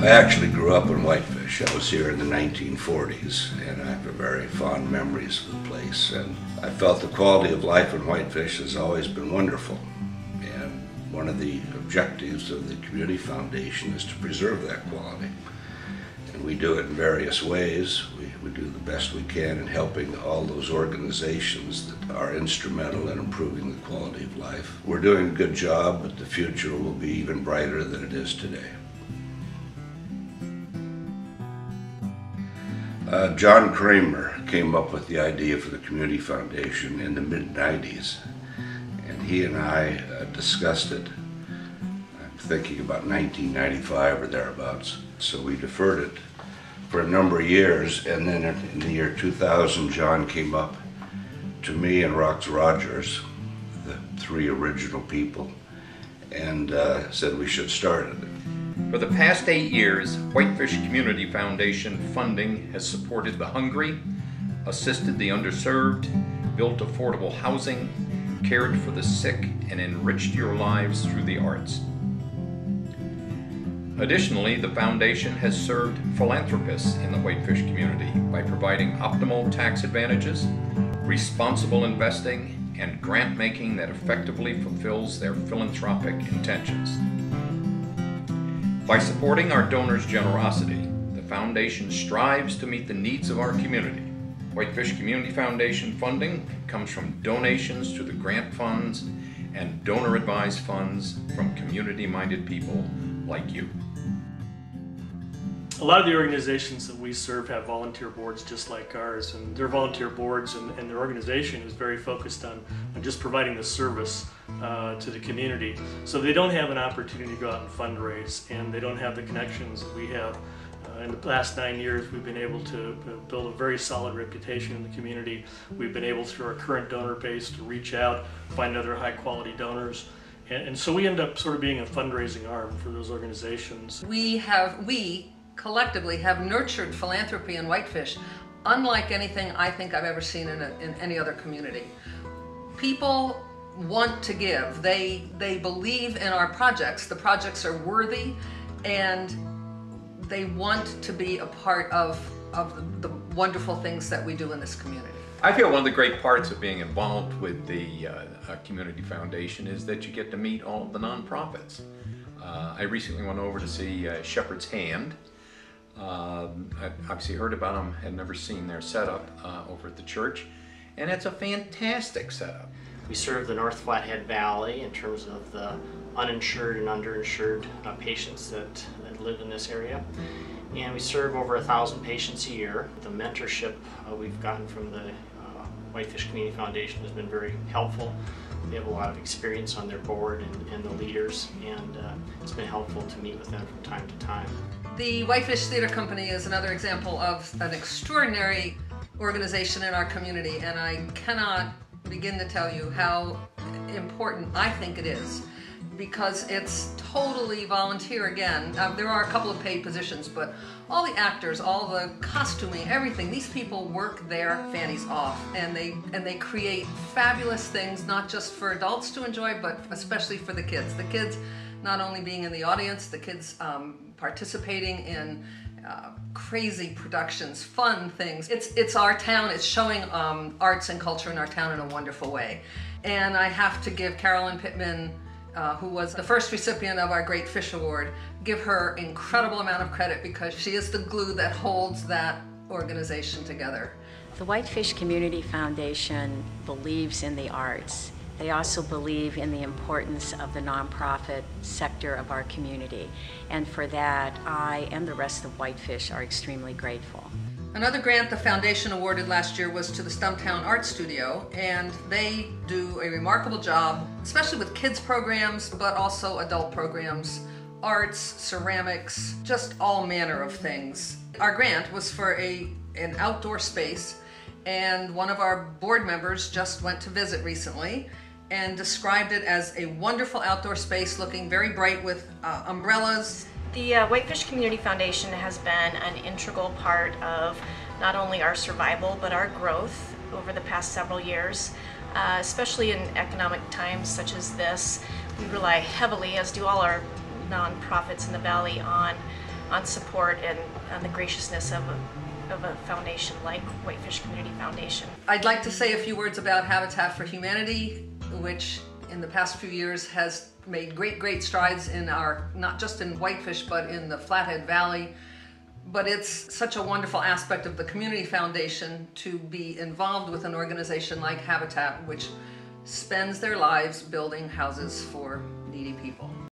I actually grew up in Whitefish. I was here in the 1940s, and I have very fond memories of the place. And I felt the quality of life in Whitefish has always been wonderful. And one of the objectives of the Community Foundation is to preserve that quality. And we do it in various ways. We do the best we can in helping all those organizations that are instrumental in improving the quality of life. We're doing a good job, but the future will be even brighter than it is today. John Kramer came up with the idea for the Community Foundation in the mid-90s, and he and I discussed it, I'm thinking about 1995 or thereabouts. So we deferred it for a number of years, and then in the year 2000, John came up to me and Rox Rogers, the three original people, and said we should start it. For the past 8 years, Whitefish Community Foundation funding has supported the hungry, assisted the underserved, built affordable housing, cared for the sick, and enriched your lives through the arts. Additionally, the foundation has served philanthropists in the Whitefish community by providing optimal tax advantages, responsible investing, and grant making that effectively fulfills their philanthropic intentions. By supporting our donors' generosity, the foundation strives to meet the needs of our community. Whitefish Community Foundation funding comes from donations to the grant funds and donor-advised funds from community-minded people like you. A lot of the organizations that we serve have volunteer boards just like ours, and their volunteer boards and their organization is very focused on just providing the service to the community. So they don't have an opportunity to go out and fundraise, and they don't have the connections that we have. In the last 9 years, we've been able to build a very solid reputation in the community. We've been able, through our current donor base, to reach out, find other high-quality donors. And so we end up sort of being a fundraising arm for those organizations. We collectively have nurtured philanthropy in Whitefish unlike anything I think I've ever seen in any other community. People want to give. They believe in our projects. The projects are worthy, and they want to be a part of the wonderful things that we do in this community. I feel one of the great parts of being involved with the Community Foundation is that you get to meet all of the nonprofits. I recently went over to see Shepherd's Hand. I obviously heard about them, had never seen their setup over at the church, and it's a fantastic setup. We serve the North Flathead Valley in terms of the uninsured and underinsured patients that live in this area. And we serve over 1,000 patients a year. The mentorship we've gotten from the Whitefish Community Foundation has been very helpful. They have a lot of experience on their board and the leaders, and it's been helpful to meet with them from time to time. The Whitefish Theater Company is another example of an extraordinary organization in our community, and I cannot begin to tell you how important I think it is, because it's totally volunteer again. There are a couple of paid positions, but all the actors, all the costuming, everything, these people work their fannies off, and they create fabulous things, not just for adults to enjoy, but especially for the kids. The kids not only being in the audience, the kids participating in crazy productions, fun things. It's our town. It's showing arts and culture in our town in a wonderful way. And I have to give Carolyn Pitman, who was the first recipient of our Great Fish Award, give her incredible amount of credit, because she is the glue that holds that organization together. The Whitefish Community Foundation believes in the arts. They also believe in the importance of the nonprofit sector of our community. And for that, I and the rest of Whitefish are extremely grateful. Another grant the foundation awarded last year was to the Stumptown Art Studio, and they do a remarkable job, especially with kids programs, but also adult programs, arts, ceramics, just all manner of things. Our grant was for an outdoor space, and one of our board members just went to visit recently and described it as a wonderful outdoor space, looking very bright with umbrellas. The Whitefish Community Foundation has been an integral part of not only our survival but our growth over the past several years, especially in economic times such as this. We rely heavily, as do all our nonprofits in the Valley, on on support and on the graciousness of a foundation like Whitefish Community Foundation. I'd like to say a few words about Habitat for Humanity, which in the past few years has made great strides in our, not just in Whitefish, but in the Flathead Valley. But it's such a wonderful aspect of the Community Foundation to be involved with an organization like Habitat, which spends their lives building houses for needy people.